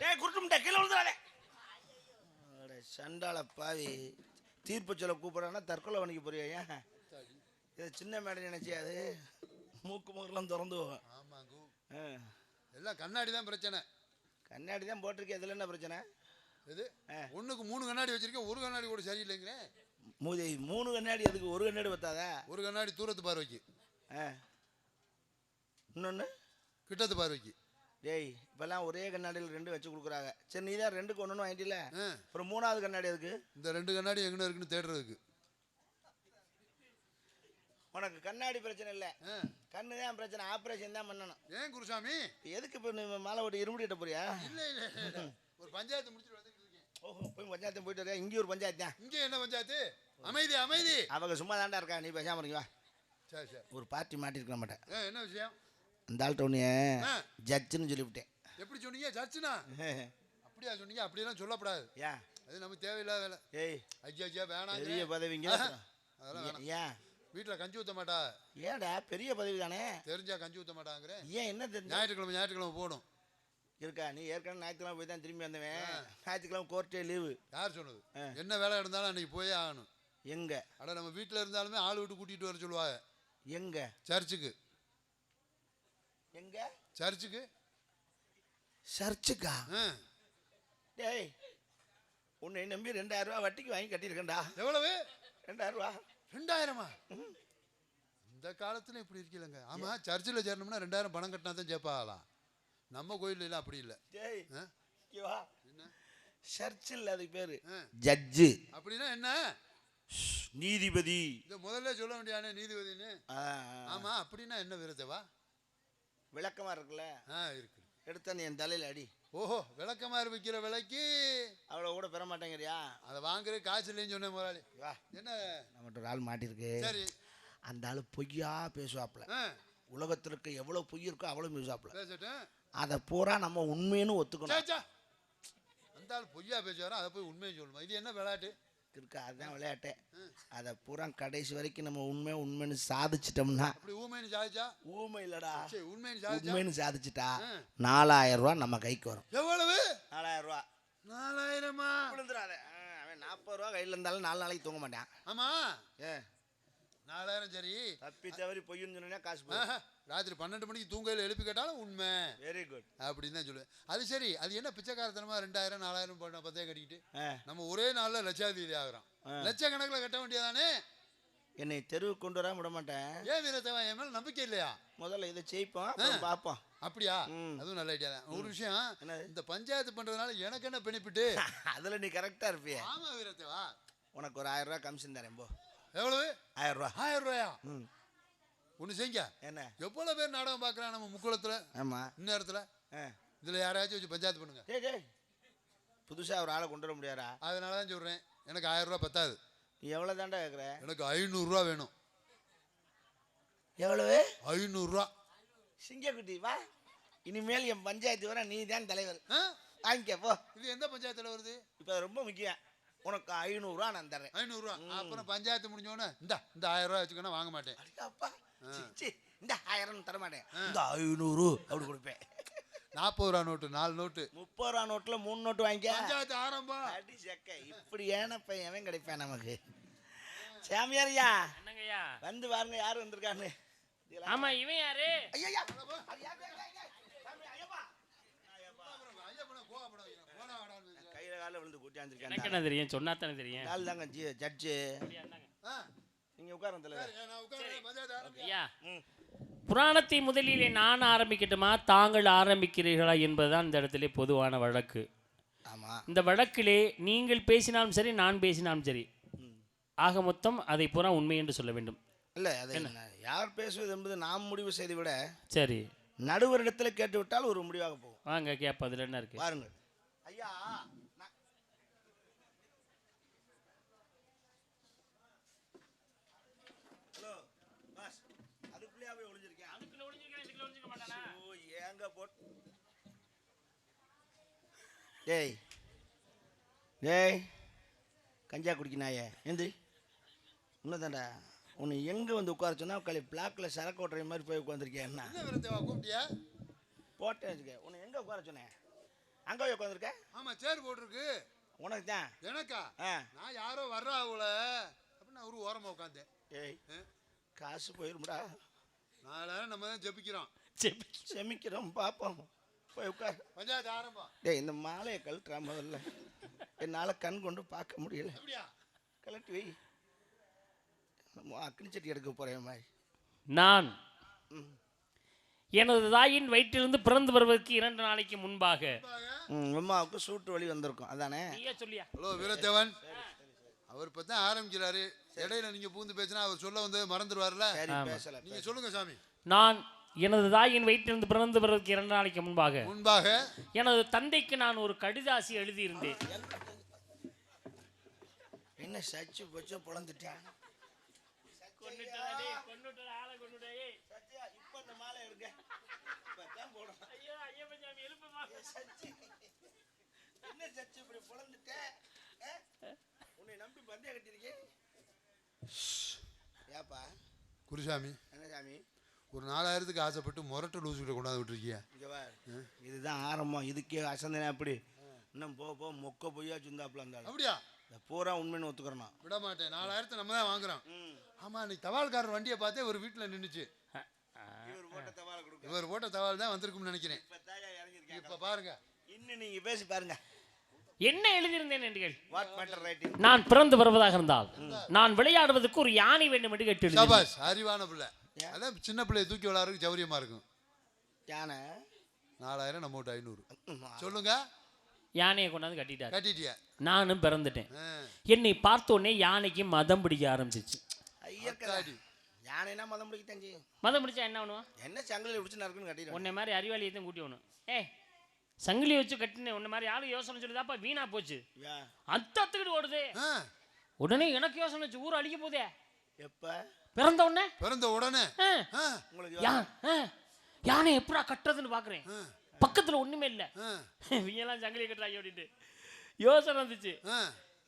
டேய் குருட்டும்டா கீழே விழுந்துறாதே. அட சண்டால பாவி, தீர்ப்பு சொல்ல கூப்பிட்றான்னா தற்கொலை பண்ணிக்க போறியா? ஏன் இது சின்ன மேடை நினைச்சியா? அது மூக்கு மூக்கெல்லாம் திறந்து போகும். ஆமாங்க, எல்லாம் கண்ணாடி தான் பிரச்சனை. கண்ணாடி தான் போட்டிருக்கேன், இதில் என்ன பிரச்சனை? இது ஒன்றுக்கு 3 கண்ணாடி வச்சிருக்கேன், ஒரு கண்ணாடி கூட சரியில்லைங்கிறேன். மூதி 3 கண்ணாடி அதுக்கு ஒரு கண்ணாடி பத்தாதா? ஒரு கண்ணாடி தூரத்து பார்வைக்கு, இன்னொன்று கிட்டத்து பார்வைக்கு. டேய் இப்போல்லாம் ஒரே கண்ணாடியில் 2 வச்சு கொடுக்குறாங்க. சரி நீ தான் 2க்கு 1 வாங்கிட்டில, அப்புறம் 3வது கண்ணாடி அதுக்கு? இந்த 2 கண்ணாடி எங்கே இருக்குன்னு தேடுறதுக்கு. உனக்கு கண்ணாடி பிரச்சனை இல்லை, கண்ணு தான் பிரச்சனை. ஆப்ரேஷன் தான் பண்ணணும். ஏன் குருசாமி? எதுக்கு இப்போ நீ மாலை ஓட்டி இருமுடிட்ட போறியா? இல்லை இல்லை, ஒரு பஞ்சாயத்து முடிச்சுட்டு வந்துட்டு இருக்கேன். ஓஹோ, போய் பஞ்சாயத்து போயிட்டு வரையா? இங்கே ஒரு பஞ்சாயத்து தான். இங்கே என்ன பஞ்சாயத்து? அமைதி அமைதி. அவங்க சும்மா தாண்டா இருக்கா, நீ பேசாம இருக்கீங்க வா. சரி சரி. ஒரு பார்ட்டி மாட்டிருக்க மாட்டேன். என்ன விஷயம்? அந்த ஆள்கிட்ட ஒன்று ஜட்ஜுன்னு சொல்லிவிட்டேன். எப்படி சொன்னீங்க? ஜட்ஜுனா? அப்படியா சொன்னீங்க? அப்படியெல்லாம் சொல்லப்படாது. ஏன்? அது நமக்கு தேவையில்லாத வேலை. ஏய் ஐயா ஐயா வேணாம், பெரிய பதவிங்க அதெல்லாம் வேணாம். ஏன் வீட்டில் கஞ்சி ஊற்ற மாட்டா? ஏடா பெரிய பதவி தானே, தெரிஞ்சா கஞ்சி ஊற்ற மாட்டாங்கிறேன். ஏன் என்ன தெரிஞ்சு? ஞாயிற்றுக்கிழமை போகணும் இருக்கா? நீ ஏற்கனவே ஞாயிற்றுக்கிழமை போய் தான் திரும்பி வந்தவன். ஞாயிற்றுக்கிழமை கோர்ட்டே லீவு. யார் சொன்னது? என்ன வேலை இருந்தாலும் அன்னைக்கு போயே ஆகணும். எங்க? அட நம்ம வீட்டில் இருந்தாலுமே ஆள் விட்டு கூட்டிகிட்டு வர சொல்லுவாங்க. எங்க? சர்ச்சுக்கு. எங்க? சர்ச்சுக்கு. சர்ச்சுக்கா? டேய் உன்னை நம்பி 2000 ரூபா வட்டிக்கு வாங்கி கட்டியிருக்கேன்டா. எவ்வளவு? 2000 ரூபா. 2000? இந்த காலத்தில் இப்படி இருக்கலங்க. ஆமாம், சர்ச்சில் சேரணும்னா 2000 பணம் கட்டினா தான் சேப்பாகலாம். நம்ம கோயில் அப்படி இல்லை. என்ன சர்ச்சில் அதுக்கு பேரு ஜட்ஜு. அப்படின்னா என்ன? நீதிபதி. இதை முதல்ல சொல்ல வேண்டியானே நீதிபதினு. ஆமாம், அப்படின்னா என்ன விரதவா? விளக்கமா இருக்குல்ல? இருக்கு. எடுத்த நீ என் தலையில் அடி. ஓஹோ, விளக்கமாறு விற்கிற விலைக்கு அவ்வளோ கூட பெற மாட்டேங்கிறியா? அதை வாங்குற காசு இல்லைன்னு சொன்னேன் முதலாளி. வா, என்ன நம்மகிட்ட ஒரு ஆள் மாட்டிருக்கு. சரி. அந்த ஆள் பொய்யா பேசுவாப்புல. உலகத்திற்கு எவ்வளோ பொய் இருக்கோ அவ்வளோ பேசுவாப்புல. அதை பூரா நம்ம உண்மைன்னு ஒத்துக்கணும். அந்த ஆள் பொய்யா பேசுவாரோ அதை போய் உண்மையை சொல்லணுமா? இது என்ன விளையாட்டு இருக்கா? அதுதான் விளையாட்டு. அதை பூரா கடைசி வரைக்கும் நம்ம உண்மைன்னு சாதிச்சிட்டோம்னா. அப்படி ஊமைன்னு சாதிச்சா? ஊமை இல்லடா, உண்மைன்னு சாதிச்சிட்டா 4000 ரூபா நம்ம கைக்கு வரும். எவ்வளவு? 4000 ரூபா. 4000மா? விழுந்துடாத. அவன் 40 ரூபா கையில் இருந்தாலும் 4 நாளைக்கு தூங்க மாட்டான். ஆமா, 4000 சரி. தப்பி தவறி பொய்ன்னு சொன்னா காசு போய் ராத்திரி 12 மணிக்கு தூங்கையில் எழுப்பி கேட்டாலும் உண்மை. வெரி குட் அப்படின்னு தான் சொல்லுவேன். அது சரி, அது என்ன பிச்சைக்காரத்தனமா 2000 4000 பத்தே கட்டிக்கிட்டு நம்ம ஒரே நாளில் லட்சாதிபதி ஆகிறோம். லட்சக்கணக்கில் கட்ட வேண்டியதானே? என்னை தெருவுக்கு கொண்டு வர விட மாட்டேன். ஏன் வீரத்தவா, என் மேல நம்பிக்கை இல்லையா? முதல்ல இதை செய்ப்போம், பார்ப்போம். அப்படியா? அதுவும் நல்ல ஐடியா தான். ஒரு விஷயம், இந்த பஞ்சாயத்து பண்றதுனால எனக்கு என்ன பெனிஃபிட்? அதுல நீ கரெக்டா இருப்பிய. ஆமா வீரத்தவா, உனக்கு ஒரு 1000 ரூபா கமிஷன் தரேன். போ. எவ்வளவு? 1000 ரூபா. 1000 ரூபாயா? ஒன்று செய்ய. என்ன எவ்வளோ பேர் நாடகம் பார்க்குறான் நம்ம முக்குளத்தில்? ஆமாம், இந்நேரத்தில் இதில் யாராச்சும் வச்சு பஞ்சாயத்து பண்ணுங்க. புதுசாக ஒரு ஆளை கொண்டு வர முடியாதா? அதனால தான் சொல்கிறேன், எனக்கு 1000 ரூபா பத்தாது. நீ எவ்வளோ தாண்டா கேட்குற? எனக்கு 500 ரூபா வேணும். எவ்வளவு? 500 ரூபா. சிங்கக்குட்டி வா, இனிமேல் என் பஞ்சாயத்து வர நீ தான் தலைவர். வாங்கிக்க போ. இது எந்த பஞ்சாயத்தில் வருது? இப்போ ரொம்ப முக்கியம். உனக்கு 500 ரூபா நான் தரேன். 500 ரூபா. அப்புறம் பஞ்சாயத்து முடிஞ்சோடனே இந்த 1000 ரூபா வச்சுக்கணும், வாங்க மாட்டேன். அப்பா இந்த 1000 தர மாட்டேன், இந்த 500 அப்படி கொடுப்பேன். 40 ரூபா நோட்டு, 4 நோட்டு, 30 ரூபா நோட்டுல 3 நோட்டு வாங்கிக்க. பஞ்சாயத்து ஆரம்பம். அடி சக்க, இப்படி ஏன பையன் கிடைப்பேன் நமக்கு. சாமியாரியா வந்து பாருங்க யாரு வந்திருக்கான்னு. ஆமா, இவன் யாரு? ஐயா கையில கால விழுந்து கூட்டியாந்துருக்கேன். எனக்கு என்ன தெரியும்? சொன்னா தானே தெரியும். கால் தாங்க ஜட்ஜு. நீங்க உட்காருங்க தலைவர். ஐயா, புராணத்தை முதலிலே நான் ஆரம்பிக்கட்டுமா, தாங்கள் ஆரம்பிக்கிறீர்களா என்பதுதான் இந்த இடத்திலே பொதுவான வழக்கு. ஆமா, இந்த வழக்கிலே நீங்கள் பேசினாலும் சரி, நான் பேசினாலும் சரி, ஆக மொத்தம் அதை பூரா உண்மை என்று சொல்ல வேண்டும். இல்ல அது யார் பேசுவது என்பது நாம் முடிவு செய்து விட, சரி நடுவரிடத்தில் கேட்டுவிட்டால் ஒரு முடிவாக போகும். வாங்க கேப்ப, அதுல என்ன இருக்கு பாருங்க. ஐயா டேய் டேய் கஞ்சா குடிக்கினாயே எந்திரி. உன்னதாண்டா உன்னை எங்கே வந்து உட்கார சொன்னா பிளாக்ல சரக்கு ஓட்டுற மாதிரி போய் உட்காந்துருக்கேன். என்ன கூப்பிட்டியா? போட்டேன் வச்சுக்க. உன்னை எங்கே உட்கார சொன்னேன்? அங்கே போய் உட்காந்துருக்க? ஆமா சேர் போட்டிருக்கு. உனக்கு தான். எனக்கா? ஆ. நான் யாரோ வர்றா அவள அப்படின்னு ஒரு ஓரமா உட்காந்தேன். ஏய் காசு போயிரும்டா. நாளை நம்ம தான் ஜெபிக்கிறோம். செமிக்கிறோம் பார்ப்போம். போய் உட்கார். பஞ்சாயத்து ஆரம்பம். டேய் இந்த மாலையை கழட்டுறா முதல்ல. என்னால் கண் கொண்டு பார்க்க முடியல. அப்படியா? கழட்டி வை. அக்னி சட்டி எடுக்க போகிறேன் மாதிரி. நான் எனது தாயின் வயிற்றிலிருந்து பிறந்து வருவதற்கு 2 நாளைக்கு முன்பாக அம்மாவுக்கு சூட்டு வலி வந்திருக்கும் அதானே? நீயே சொல்லியா? ஹலோ வீரத்தேவன், அவர் இப்போ தான் ஆரம்பிக்கிறாரு. இடையில நீங்க பூந்து பேசினா அவர் சொல்ல வந்து மறந்துடுவார்ல. சரி பேசல. நீங்க சொல்லுங்க சாமி. நான் எனது தாயின் வயிற்றிலிருந்து பிறந்து வருவதற்கு 2 நாளைக்கு முன்பாக எனது தந்தைக்கு நான் ஒரு கடிதாசி எழுதியிருந்தேன். என்ன சச்சு பச்சோ பொழந்துட்டான். என்ன சச்சு இப்படி பொழந்துட்ட? உன்னை நம்பி பந்தய கட்டிருக்கேன். ஏப்பா குருசாமி, என்ன சாமி? ஒரு 4000க்கு ஆசைப்பட்டு முரட்டு லூசுக்கிட்ட கொண்டாந்து விட்டுருக்கிய. இதுதான் ஆரம்பம். இதுக்கே அசந்தனே அப்படி. இன்னும் போக போக மொக்க பொய்யா சுந்தாப்புல இருந்தாலும் அப்படியா? பூரா உண்மைன்னு ஒத்துக்கிறோம். விட மாட்டேன். 4000 நம்ம தான் வாங்குறோம். ஆமா, இன்னைக்கு தபால்காரர் வண்டியை பார்த்தே ஒரு வீட்டில் நின்றுச்சு. இவர் போட்ட தபால் தான் வந்திருக்கும்னு நினைக்கிறேன். இப்ப பாருங்க. இன்னும் நீங்க பேசி பாருங்க. என்ன எழுதியிருந்தேன் என்று கேள். What matter writing? நான் பிறந்து வருவதாக இருந்தால் நான் விளையாடுவதற்கு ஒரு யானை வேண்டும் என்று கேட்டு. சபாஷ், அறிவான பிள்ளை. அதான் சின்ன பிள்ளையை தூக்கி விளையாடுறதுக்கு சௌரியமா இருக்கும். யானை 4000 நம்ம 500. சொல்லுங்க. யானையை கொண்டாந்து கட்டிட்டார். கட்டிட்டியா? நானும் பிறந்துட்டேன். என்னை பார்த்தோன்னே யானைக்கு மதம் பிடிக்க ஆரம்பிச்சிச்சு. ஐயக்காடி யானைனா மதம் பிடிக்க தஞ்சி. மதம் பிடிச்சா என்ன பண்ணுவான்? என்ன சங்கிலி பிடிச்சி நறுக்குன்னு கட்டிடுவான். உன்னை மாதிரி அறிவாளியத்தையும் கூட்டி ஒன்று. சங்கிலி வச்சு கட்டினேன். உன்ன மாதிரி ஆளு யோசனை சொல்லுதாப்பா வீணா போச்சு. அத்தத்துக்கிட்டு ஓடுது. உடனே எனக்கு யோசனை வச்சு ஊர் அழிக்க போதே. எப்ப பிறந்த உடனே யானை எப்படா கட்டுறதுன்னு பாக்குறேன். பக்கத்துல ஒண்ணுமே இல்ல. இவங்கெல்லாம் சங்கிலி கட்டுறாங்க அப்படின்ட்டு யோசனை வந்துச்சு.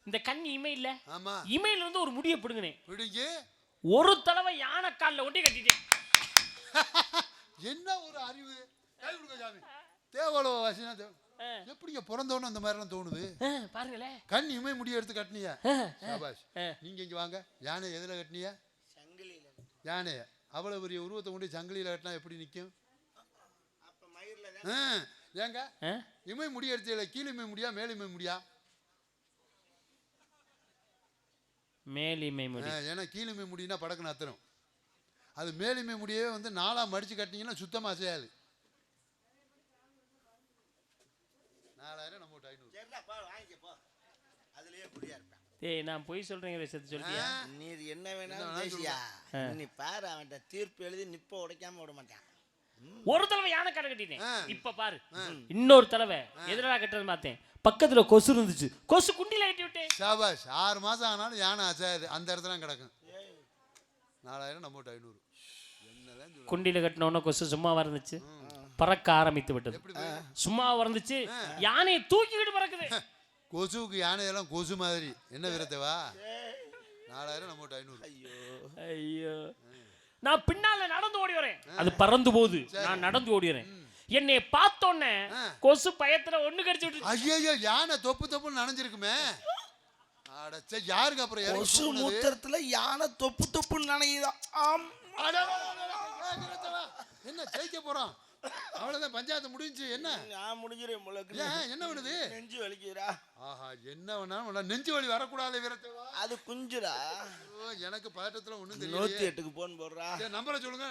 இந்த கண் இமை இல்ல, இமையில இருந்து ஒரு முடியை பிடுங்கினேன். ஒரு தடவை யானை காலில் ஒட்டி கட்டிட்டேன். என்ன ஒரு அறிவு! தேவலோ வாசினா எப்படிங்க பிறந்தவனும் அந்த மாதிரிலாம் தோணுது பாருங்களேன். கண் இமை முடிய எடுத்து கட்டினியா? நீங்க இங்க வாங்க. யானை எதுல கட்டினியா? சங்கிலியில. யானை அவ்வளவு பெரிய உருவத்தை கொண்டு சங்கிலியில கட்டினா எப்படி நிற்கும்? ஏங்க இமை முடிய எடுத்து கீழிமை முடியா மேலிமை முடியா? மேலிமை முடி. ஏன்னா கீழிமை முடினா படக்குன்னு அத்தரும். அது மேலிமை முடியவே வந்து 4ஆ மடிச்சு கட்டினீங்கன்னா சுத்தமா செய்யாது. 4000 நம்ம 500. அதுலயே புரியா இருப்பேன். நான் பொய் சொல்றேங்கிற செத்து சொல்லிட்டியா? நீ என்ன வேணாலும் பேசியா? நீ பாரு, அவன்கிட்ட தீர்ப்பு எழுதி நிப்ப உடைக்காம விட மாட்டான். ஒரு தடவை யானை கடை கட்டிட்டேன். இப்ப பாரு, இன்னொரு தடவை எதிராக கட்டுறது பார்த்தேன். பக்கத்துல கொசு இருந்துச்சு. கொசு குண்டில கட்டி விட்டேன். சாபாஷ். 6 மாசம் ஆனாலும் யானை அசாது அந்த இடத்துல கிடக்கும். 4000 நம்ம 500. குண்டில கட்டினோன்னா கொசு சும்மாவா இருந்துச்சு, பறக்க ஆரம்பித்து விட்டது. சும்மாவா இருந்துச்சு, யானையை தூக்கிக்கிட்டு பறக்குது. கொசுவுக்கு யானையெல்லாம் கொசு மாதிரி. என்ன விரத்தவா? 4000 நம்ம 500. ஐயோ, நான் பின்னால நடந்து ஓடி வரேன். அது பறந்து போகுது, நான் நடந்து ஓடி வரேன். என்னை பார்த்தோன்னே கொசு பயத்துல ஒண்ணு கடிச்சு விட்டு. ஐயோ, யானை தொப்பு தொப்புன்னு நனைஞ்சிருக்குமே. அடச்சே, யாருக்கு அப்புறம் கொசு மூத்திரத்துல யானை தொப்பு தொப்புன்னு நனையுதான். என்ன ஜெயிக்க போறோம்? அவ்வளவுதான், பஞ்சாயத்து முடிஞ்சு. என்ன நான் முடிஞ்சிரேன் முளக்கு. என்ன பண்ணுது? நெஞ்சு வலிக்குதுடா. ஆஹா, என்ன வேணாலும் நெஞ்சு வலி வரக்கூடாது வீரத்தேவா. அது குஞ்சுடா. எனக்கு பதட்டத்துல ஒண்ணும் தெரியல. 108க்கு போன் போடுறா. நம்பரை சொல்லுங்க.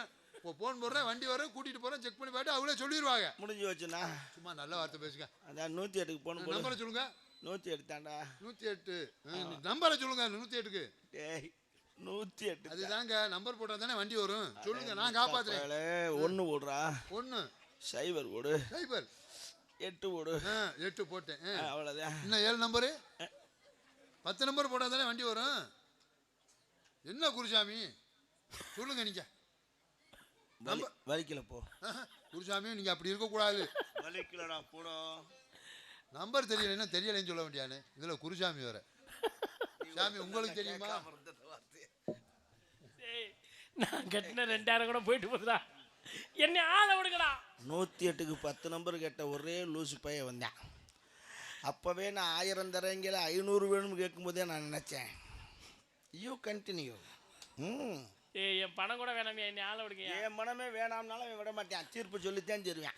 போன் போடுறேன், வண்டி வர கூட்டிட்டு போறேன், செக் பண்ணி பார்த்து அவங்களே சொல்லிடுவாங்க. முடிஞ்சு வச்சுனா சும்மா நல்ல வார்த்தை பேசுங்க. அதான் 108க்கு போன் போடு. நம்பரை சொல்லுங்க. 108 தான்டா. 108 நம்பரை சொல்லுங்க. 108க்கு. டேய் 108 அதுதாங்க நம்பர் போட்டா தானே வண்டி வரும். சொல்லுங்க, நான் காப்பாத்துறேன். 1 போடுறா. 1 சைபர் போடு. சைபர் 8 போடு. 8 போட்டேன். அவ்வளவுதான். இன்னும் 7 நம்பரு. 10 நம்பர் போட்டா தானே வண்டி வரும். என்ன குருசாமி சொல்லுங்க. நீங்க வலிக்கல போ. குருசாமி, நீங்க அப்படி இருக்க கூடாது. வலிக்கலடா போடா. நம்பர் தெரியலன்னா தெரியலன்னு சொல்ல வேண்டியானே. இதுல குருசாமி வர. சாமி உங்களுக்கு தெரியுமா? நான் கட்டின 2000 கூட போயிட்டு போகுதா? என்னை ஆள விடுங்கடா. 108க்கு 10 நம்பர் கேட்ட ஒரே லூசு பைய வந்தேன். அப்போவே நான் 1000 தரங்கில 500 வேணும்னு கேட்கும்போதே நான் நினச்சேன். You continue. ஏய் என் பணம் கூட வேணாமே, என்னை ஆள விடுங்க. என் மனமே வேணாம்னாலும் அவன் விட மாட்டேன். தீர்ப்பு சொல்லித்தான் தருவேன்.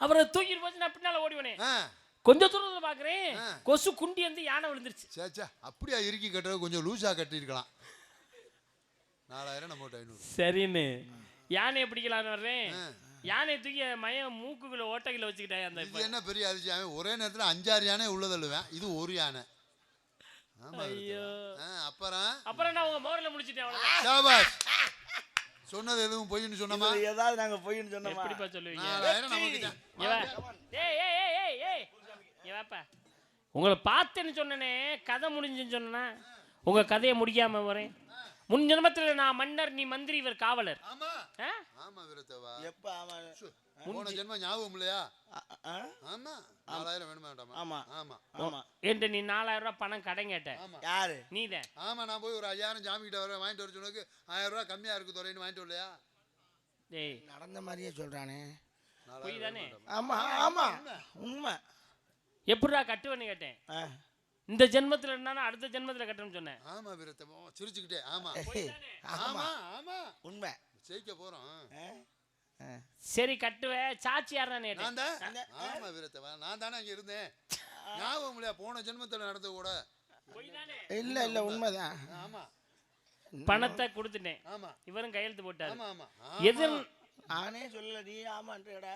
அப்புறம் தூக்கிட்டு போச்சு, நான் பின்னால ஓடிவனே. கொஞ்ச தூரத்தில் பார்க்குறேன், கொசு குண்டி வந்து யானை விழுந்துருச்சு. சேச்சா அப்படியா இறுக்கி கட்டுறது, கொஞ்சம் லூஸாக கட்டியிருக்கலாம். 4000 நம்ம 500. சரின்னு யானையை பிடிக்கலான்னு வர்றேன். யானையை தூக்கி மயம் மூக்குக்குள்ள ஓட்டைகளை வச்சுக்கிட்டேன். அந்த இது என்ன பெரிய அதிர்ச்சி, ஒரே நேரத்தில் 5-6 யானை உள்ளதல்லுவேன், இது ஒரு யானை. ஐயோ அப்புறம் நான் உங்க மோரில் முடிச்சிட்டேன். சாபாஷ். சொன்னது எதுவும் பொய்ன்னு சொன்னமா? ஏதாவது நாங்க பொய்ன்னு சொன்னோமா? எப்படிப்பா சொல்லுவீங்க? 4000 நமக்கு தான். உங்களை பார்த்தேன்னு சொன்னனே, கதை முடிஞ்சுன்னு சொன்னா உங்க கதையை முடிக்காம வரேன். முன் ஜென்மத்தில் நான் மன்னர், நீ மந்திரி, இவர் காவலர். ஆமா ஆமா வீரத்தேவா. எப்ப? ஆமா போன ஜென்மம் ஞாபகம் இல்லையா? ஆமா 4000 வேணுமா வேண்டாமா? ஆமா ஆமா ஆமா. என்கிட்ட நீ 4000 ரூபாய் பணம் கடன் கேட்ட. யாரு? நீதான். ஆமா நான் போய் ஒரு 5000 ஜாமி கிட்ட வர வாங்கிட்டு வர சொன்னதுக்கு 1000 ரூபாய் கம்மியா இருக்கு துறைன்னு வாங்கிட்டு வரலையா? டேய் நடந்த மாதிரியே சொல்றானே. போய் தானே? ஆமா ஆமா உண்மை. எப்படிடா கட்டுவேன்னு கேட்டேன். இந்த ஜென்மத்தில் இருந்தாலும் அடுத்த ஜென்மத்தில் கட்டணும்னு சொன்னேன். ஆமா வீரத்தேவா சிரிச்சுக்கிட்டே. ஆமா ஆமா ஆமா உண்மை. ஜெயிக்க போறோம். சரி கட்டுவேன். சாட்சி யாருன்னு நான் தான். ஆமா வீரத்தேவா நான் தானே அங்க இருந்தேன். ஞாபகம் இல்லையா போன ஜென்மத்தில் நடந்தது கூட? இல்ல இல்ல உண்மைதான். ஆமா பணத்தை கொடுத்துட்டேன். ஆமா இவரும் கையெழுத்து போட்டாரு. ஆமா ஆமா எது நானே சொல்லல, நீ ஆமான்றடா.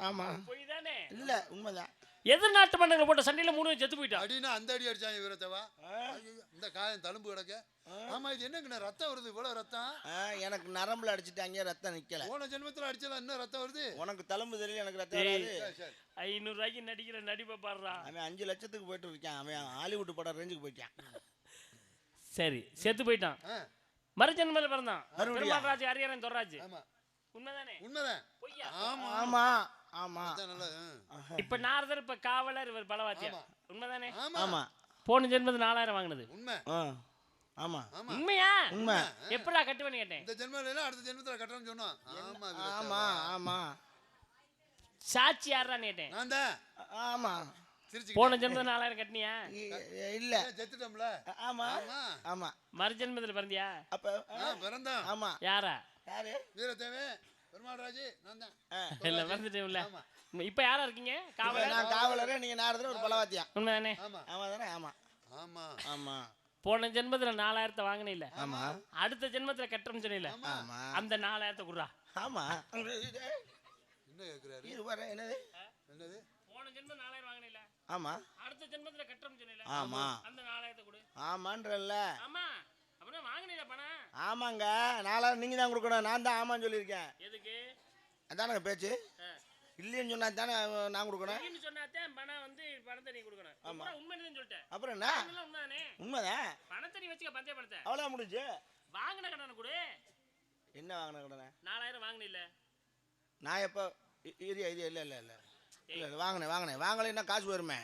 ஆமா போய் தானே? இல்ல உண்மைதான். எதிர்நாட்டு மன்னங்களை போட்ட சண்டையில 3 பேர் செத்து போயிட்டான். அடினா அந்த அடி அடிச்சாங்க வீரத்தேவா. இந்த காயம் தழும்பு கிடக்க. ஆமா இது என்னங்கண்ணா ரத்தம் வருது, இவ்வளவு ரத்தம்? எனக்கு நரம்புல அடிச்சுட்டாங்க, ரத்தம் நிக்கல. போன ஜென்மத்துல அடிச்சல இன்னும் ரத்தம் வருது. உனக்கு தழும்பு தெரியல, எனக்கு ரத்தம் வராது. 500 ரூபாய்க்கு நடிக்கிற நடிப்பை பாடுறா. அவன் 5 லட்சத்துக்கு போயிட்டு இருக்கான். அவன் ஹாலிவுட் படம் ரேஞ்சுக்கு போயிட்டான். சரி செத்து போயிட்டான். மறுஜென்மத்தில் பிறந்தான். பெருமாள் ராஜ், ஹரிஹரன், துர்ராஜ். ஆமா உண்மைதானே? உண்மைதான். பொய்யா? ஆமா ஆமா ஆமா. இப்ப நாரதர், இப்ப காவலர், இவர் பலவாத்தியா. உண்மைதானே? ஆமா போன ஜென்மத்தில் 4000 வாங்கினது உண்மை. ஆமா உண்மையா? உண்மை. எப்படா கட்டுவேன்னு கேட்டேன். இந்த ஜென்மத்துல இல்ல அடுத்த ஜென்மத்துல கட்டறோம்னு சொன்னோம். ஆமா ஆமா ஆமா. சாட்சி யாரான்னு கேட்டேன். நான் தான். ஆமா. போன ஜென்மத்தில் 4000 கட்டினியா? இல்ல செத்துட்டோம்ல. ஆமா ஆமா. மறுஜென்மத்தில் பிறந்தியா? அப்ப பிறந்தான். ஆமா. யாரா? யாரு? வீரத்தேவே பெருமாள் ராஜ் நான் தான். இல்ல வந்துட்டேன்ல. இப்ப யாரா இருக்கீங்க? காவலர். நான் காவலரே, நீங்க நாரதர், ஒரு பலவாத்தியா. உண்மைதானே? ஆமா ஆமா தானே? ஆமா ஆமா ஆமா. போன ஜென்மத்துல 4000 வாங்கினே இல்ல. ஆமா. அடுத்த ஜென்மத்துல கட்டுறோம்னு சொன்னீல, ஆமா. அந்த 4000 குடுறா. ஆமா. என்ன கேக்குறாரு? இது வர என்னது? என்னது? போன ஜென்மம் 4000 வாங்கினே இல்ல. ஆமா. அடுத்த ஜென்மத்துல கட்டுறோம்னு சொன்னீல. ஆமா. அந்த 4000 குடு. ஆமான்றல்ல. ஆமா. அப்பனா வாங்கினீல பணம்? ஆமாங்க. 4000 நீங்க தான் கொடுக்கணும். நான் தான் ஆமான்னு சொல்லியிருக்கேன். எதுக்கு? அதானங்க பேச்சு. இல்லைன்னு சொன்னா தானே நான் கொடுக்கணும். இல்லன்னு சொன்னாதான் பணம் வந்து பணத்தை நீ கொடுக்கணும். அப்புறம் உண்மைன்னு சொல்லிட்டேன். அப்புறம் என்ன? உண்மைதானே? உண்மைதான். பணத்தை நீ வச்சுக்க, பந்தய பணத்தை. அவ்வளோ முடிஞ்சு. வாங்கின கடனை கொடு. என்ன வாங்கின கடனை? 4000 வாங்கினே இல்ல. நான் எப்போ ஏரியா இது இல்லை இல்லை இல்லை இல்லை வாங்கினேன் வாங்கலைன்னா காசு வருமே.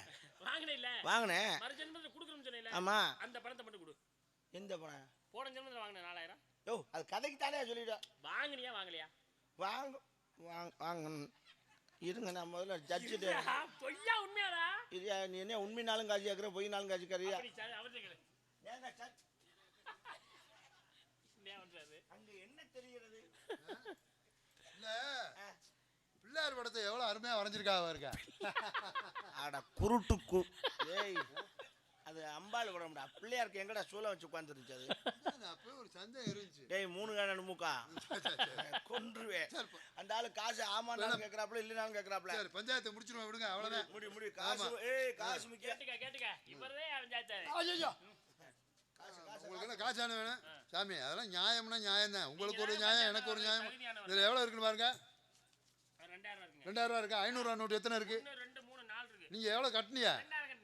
வாங்கினே இல்ல. வாங்கினேன். மறுஜென்மத்துல கொடுக்கணும்னு சொன்னீல. ஆமா. அந்த பணத்தை மட்டும் கொடு. எந்த பணம்? போன ஜென்மத்துல வாங்கின 4000. யோ அது கதைக்கு தானே சொல்லிட்டேன். வாங்கினியா வாங்கலையா? வாங்க இருங்க, நான் முதல்ல ஜட்ஜிட்டு. பொய்யா உண்மையாடா? இது நீ என்ன உண்மைனாலும் காசு கேட்குற, பொய்னாலும் காசு கேட்குறியா? அங்க என்ன தெரிகிறது? இல்ல பிள்ளையார் படத்தை எவ்வளவு அருமையா வரைஞ்சிருக்கா பாருங்க. அட குருட்டு ஏய், அது அம்பாள் படம்டா. பிள்ளையாருக்கு எங்கடா சூளம் வச்சு உட்காந்துருச்சு அது? அப்பவே ஒரு சந்தேகம் இருந்துச்சு. டேய் 3 கண்ணு மூக்கா கொன்றுவே. அந்த ஆளு காசு ஆமானாலும் கேட்கறாப்ல, இல்லைனாலும் கேட்கறாப்ல. சரி பஞ்சாயத்தை முடிச்சிருவோம் விடுங்க, அவ்வளவுதான். முடி காசு. ஏய் காசு முக்கியம். கேட்டுக்க இவரே பஞ்சாயத்து. ஐயோ உங்களுக்கு என்ன காசான வேணும் சாமி? அதெல்லாம் நியாயம்னா நியாயம் தான். உங்களுக்கு ஒரு நியாயம், எனக்கு ஒரு நியாயம். இதுல எவ்வளவு இருக்குன்னு பாருங்க. 2000 ரூபா இருக்கா? 500 ரூபா நோட்டு எத்தனை இருக்கு? 2 3 4 இருக்கு. நீங்க எவ்வளவு கட்டினியா?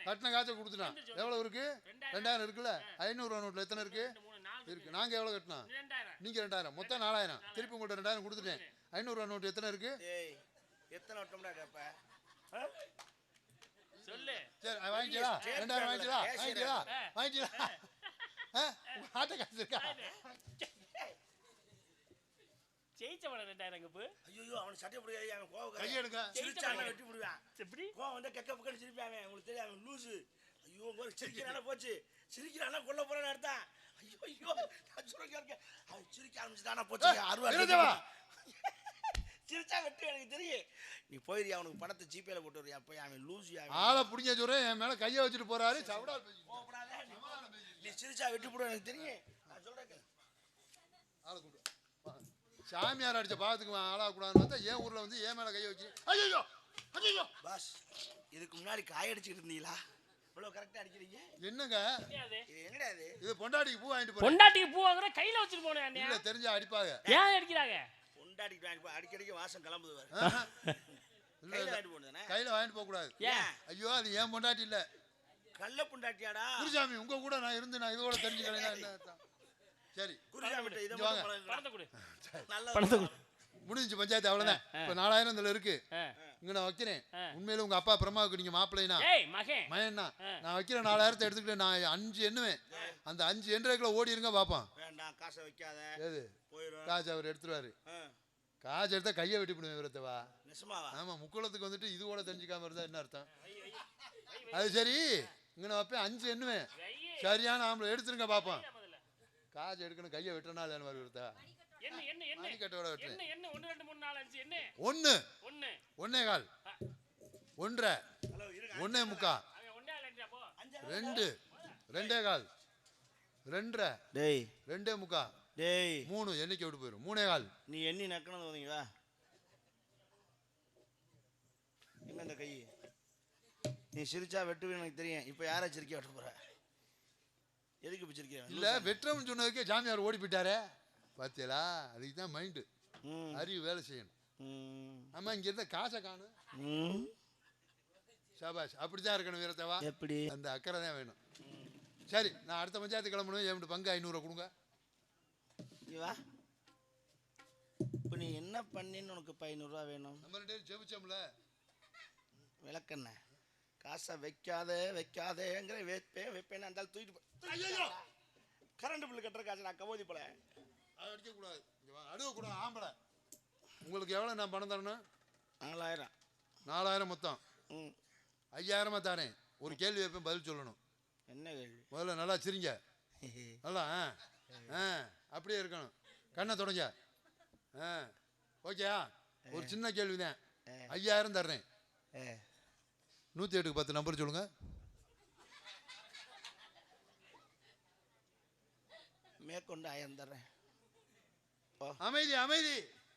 கட்டின காசை கொடுத்துட்டான். எவ்வளவு இருக்கு? 2000 இருக்குல்ல. 500 ரூபா நோட்டுல எத்தனை இருக்கு? இருக்கு. நாங்க எவ்வளவு கட்டினோம்? 2000. நீங்க 2000, மொத்தம் 4000. திருப்பி உங்கள்ட்ட 2000 கொடுத்துட்டேன். 500 ரூபா நோட்டு எத்தனை இருக்கு? ஏய் எத்தனை வட்டம்டா கேப்ப? சொல்லு. சரி வாங்கிக்கலாம். 2000 வாங்கிக்கலாம். வாங்கிக்கலாம். ஆட்ட காசு இருக்கா? ஜெயிச்சவன 2000 கப்பு. ஐயோ அவன் சட்டை பிடிக்காது, அவன் கோவக்காரன். கையெடுங்க. சிரிச்சானா வெட்டி விடுவான். எப்படி கோவம் வந்து கெக்க பக்கம் சிரிப்பான். உங்களுக்கு தெரியும் அவன் லூசு. ஐயோ ஒரு சிரிக்கிறானா போச்சு, சிரிக்கிறானா கொல்ல போறான்னு அர்த்தம். ஐயோ நான் சொல்றேன், அவன் சிரிக்க ஆரம்பிச்சுட்டானா போச்சு. இருந்தவா சிரிச்சா வெட்டி எனக்கு தெரியும். நீ போயிரு, அவனுக்கு பணத்தை ஜிபேல போட்டு வரியா போய். அவன் லூசு. ஆளை பிடிங்க சொல்றேன், என் மேல கையை வச்சுட்டு போறாரு. சவடால் நீ சிரிச்சா வெட்டி போடுவ எனக்கு தெரியும். நான் சொல்றேன் ஆளை கூப்பிடு. சாமியார் அடிச்ச பாவத்துக்கு ஆளாகக்கூடாதுன்னு பார்த்தா என் ஊர்ல வந்து என் மேல கையை வச்சு ஐயோ ஐயோ பாஸ். இதுக்கு முன்னாடி காய அடிச்சுட்டு இருந்தீங்களா? இவ்வளவு கரெக்டா அடிக்கிறீங்க. என்னங்க இது என்னடா இது? இது பொண்டாட்டிக்கு பூ வாங்கிட்டு போறேன். பொண்டாட்டிக்கு பூ வாங்குற கையில வச்சிட்டு போனே அண்ணே. இல்ல தெரிஞ்சா அடிப்பாங்க. ஏன் அடிக்கிறாங்க? பொண்டாட்டிக்கு வாங்கி அடிக்கடிக்கு வாசம் கிளம்புது பாரு. இல்ல கையில இல்ல வாங்கிட்டு போனதுனே. கையில வாங்கிட்டு போக கூடாது. ஏன்? ஐயோ அது ஏன் பொண்டாட்டி இல்ல. கள்ள பொண்டாட்டியாடா? குருசாமி உங்க கூட நான் இருந்து நான் இதோட தெரிஞ்சுக்கிறேன் என்ன அர்த்தம்? சரி குருசாமி இத இங்க வாங்க. மட்டும் பணத்தை கொடு. நல்ல பணத்தை கொடு. முடிஞ்சு பஞ்சாயத்து அவ்வளவுதான். இப்ப 4000 இதுல இருக்கு. ஆ. இங்க நான் வைக்கிறேன். உண்மையில உங்க அப்பா பிரம்மாவுக்கு நீங்க மாப்பிள்ளைனா ஏய் மகன். மயன்னா நான் வைக்கிற 4000 எடுத்துக்கிட்டு நான் 5 எண்ணுவேன். அந்த 5 எண்ணுக்குள்ள ஓடி இருங்க பாப்போம். வேண்டாம், காசை வைக்காத. ஏது போயிரும். காசு அவர் எடுத்துருவாரு. காசு எடுத்தா கையை வெட்டி போடுவேன் விரத்தவா. நிஜமாவா? ஆமா முக்குளத்துக்கு வந்துட்டு இது கூட தெரிஞ்சுக்காம இருந்தா என்ன அர்த்தம்? அது சரி இங்க நான் வைப்பேன் 5 எண்ணுவேன். சரியான ஆம்பளை எடுத்துருங்க பாப்போம். காசு எடுக்கணும் கையை வெட்டனா இல்லைன்னு வரு விரத்தா. என்ன என்ன என்ன மணிக்கட்டோட வெட்டுறேன். என்ன என்ன 1 2 3 4 5 என்ன 1 1 1 1/4 1 ஹலோ இருங்க. 1 1/4 அவன் ஒண்ணே இல்லடா போ. 2 2 1/4 2 டேய் 2 1/4 டேய் 3 எண்ணிக்கை விட்டு போயிடும் 3 1/4 நீ எண்ணி நக்கணும் வந்தீங்க வா. என்ன இந்த கை? நீ சிரிச்சா வெட்டுவேன்னு எனக்கு தெரியும். இப்போ யாரை சிரிக்க வெட்ட போற? எதுக்கு இப்ப சிரிக்க? இல்ல வெற்றம்னு சொன்னதுக்கே ஜாமியார் ஓடி போயிட்டாரே பாத்தியலா. அதுக்கு தான் மைண்டு அறிவு வேலை செய்யணும். ஆமா இங்க இருந்த காசை காணும். ஷாபாஷ் அப்படித்தான் இருக்கணும் வீரத்தவா. எப்படி? அந்த அக்கறை தான் வேணும். சரி நான் அடுத்த பஞ்சாயத்து கிளம்பணும். என் பங்கு 500 கொடுங்க. வா. இப்போ நீ என்ன பண்ணின்னு உனக்கு 500 வேணும்? நம்ம 2 பேரும் ஜெபிச்சோம்ல. விளக்கண்ண காசை வைக்காதேங்கிற வைப்பேன்னு அந்த தூக்கிட்டு கரண்ட் பில்லு கட்டுற காசு நான் கபோதி போல. அதை அடிக்கக்கூடாது. அழுவக்கூடாது ஆம்பளை. உங்களுக்கு எவ்வளோ நான் பணம் தரணும்? 4000. 4000 மொத்தம். 5000 தாரேன். ஒரு கேள்வி வைப்பேன் பதில் சொல்லணும். என்ன கேள்வி? முதல்ல நல்லா சிரிங்க. நல்லா அப்படியே இருக்கணும். கண்ணை தொடங்க. ஓகேயா? ஒரு சின்ன கேள்வி தான். 5000 தர்றேன். 108க்கு 10 நம்பர் சொல்லுங்க. மேற்கொண்டு 1000 தர்றேன். அமைதி அமைதி.